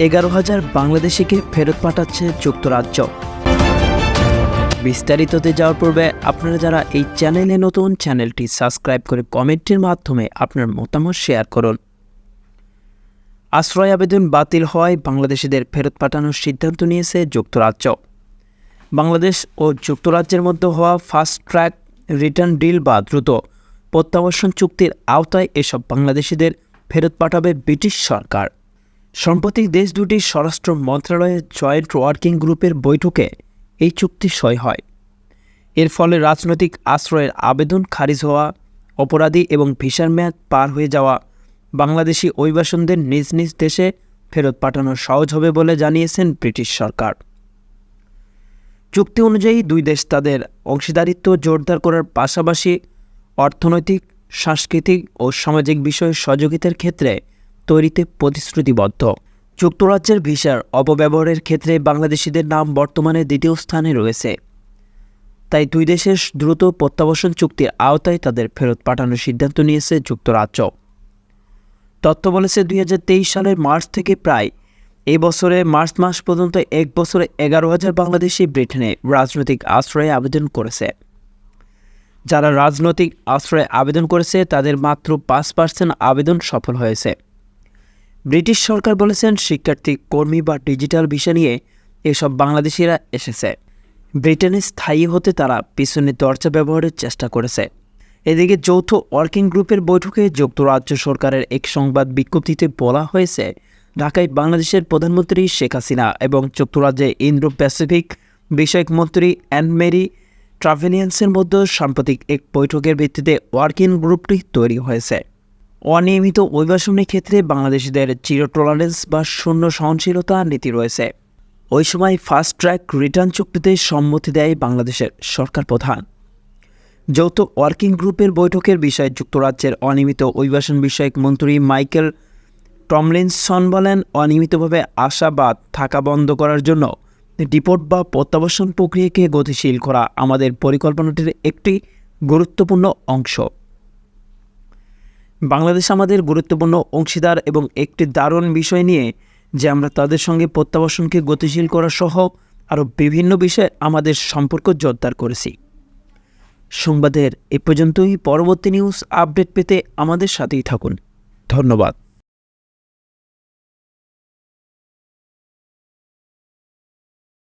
11,000 বাংলাদেশিকে ফেরত পাঠাচ্ছে যুক্তরাজ্য। বিস্তারিততে যাওয়ার পূর্বে আপনারা যারা এই চ্যানেলে নতুন, চ্যানেলটি সাবস্ক্রাইব করে কমেন্টের মাধ্যমে আপনার মতামত শেয়ার করুন। আশ্রয় আবেদন বাতিল হওয়ায় বাংলাদেশিদের ফেরত পাঠানোর সিদ্ধান্ত নিয়েছে যুক্তরাজ্য। বাংলাদেশ ও যুক্তরাজ্যের মধ্যে হওয়া ফাস্ট ট্র্যাক রিটার্ন ডিল বা দ্রুত প্রত্যাবাসন চুক্তির আওতায় এসব বাংলাদেশিদের ফেরত পাঠাবে ব্রিটিশ সরকার। সম্প্রতি দেশ দুটির স্বরাষ্ট্র মন্ত্রণালয়ের জয়েন্ট ওয়ার্কিং গ্রুপের বৈঠকে এই চুক্তি সই হয়। এর ফলে রাজনৈতিক আশ্রয়ের আবেদন খারিজ হওয়া, অপরাধী এবং ভিসার মেয়াদ পার হয়ে যাওয়া বাংলাদেশি অভিবাসনদের নিজ নিজ দেশে ফেরত পাঠানো সহজ হবে বলে জানিয়েছেন ব্রিটিশ সরকার। চুক্তি অনুযায়ী দুই দেশ তাদের অংশীদারিত্ব জোরদার করার পাশাপাশি অর্থনৈতিক, সাংস্কৃতিক ও সামাজিক বিষয়ে সহযোগিতার ক্ষেত্রে তৈরিতে প্রতিশ্রুতিবদ্ধ। যুক্তরাজ্যের ভিসার অপব্যবহারের ক্ষেত্রে বাংলাদেশিদের নাম বর্তমানে দ্বিতীয় স্থানে রয়েছে। তাই দুই দেশের দ্রুত প্রত্যাবাসন চুক্তির আওতায় তাদের ফেরত পাঠানোর সিদ্ধান্ত নিয়েছে যুক্তরাজ্য। তথ্য বলেছে 2023 সালের মার্চ থেকে প্রায় এই বছরে মার্চ মাস পর্যন্ত এক বছরে 11,000 বাংলাদেশি ব্রিটেনে রাজনৈতিক আশ্রয়ে আবেদন করেছে। যারা রাজনৈতিক আশ্রয়ে আবেদন করেছে তাদের মাত্র 5% আবেদন সফল হয়েছে। ব্রিটিশ সরকার বলেছেন, শিক্ষার্থী, কর্মী বা ডিজিটাল ভিসা নিয়ে এসব বাংলাদেশিরা এসেছে। ব্রিটেনে স্থায়ী হতে তারা পিছনে দরজা ব্যবহারের চেষ্টা করেছে। এদিকে যৌথ ওয়ার্কিং গ্রুপের বৈঠকে যুক্তরাজ্য সরকারের এক সংবাদ বিজ্ঞপ্তিতে বলা হয়েছে, ঢাকায় বাংলাদেশের প্রধানমন্ত্রী শেখ হাসিনা এবং যুক্তরাজ্যে ইন্দো প্যাসিফিক বিষয়ক মন্ত্রী অ্যান-মেরি ট্রাভেলিয়ান্সের মধ্যে সাম্প্রতিক এক বৈঠকের ভিত্তিতে ওয়ার্কিং গ্রুপটি তৈরি হয়েছে। অনিয়মিত অভিবাসনের ক্ষেত্রে বাংলাদেশিদের জিরো টলারেন্স বা শূন্য সহনশীলতা নীতি রয়েছে। ওই সময় ফাস্ট ট্র্যাক রিটার্ন চুক্তিতে সম্মতি দেয় বাংলাদেশের সরকার প্রধান। যৌথ ওয়ার্কিং গ্রুপের বৈঠকের বিষয়ে যুক্তরাজ্যের অনিয়মিত অভিবাসন বিষয়ক মন্ত্রী মাইকেল টমলিনসন বলেন, অনিয়মিতভাবে আসা বা থাকা বন্ধ করার জন্য ডিপোর্ট বা প্রত্যাবাসন প্রক্রিয়াকে গতিশীল করা আমাদের পরিকল্পনাটির একটি গুরুত্বপূর্ণ অংশ। বাংলাদেশ আমাদের গুরুত্বপূর্ণ অংশীদার এবং একটি দারুণ বিষয় নিয়ে যে আমরা তাদের সঙ্গে প্রত্যাবাসনকে গতিশীল করা সহ আরও বিভিন্ন বিষয়ে আমাদের সম্পর্ক জোরদার করেছি। সংবাদের এ পর্যন্তই। পরবর্তী নিউজ আপডেট পেতে আমাদের সাথেই থাকুন। ধন্যবাদ।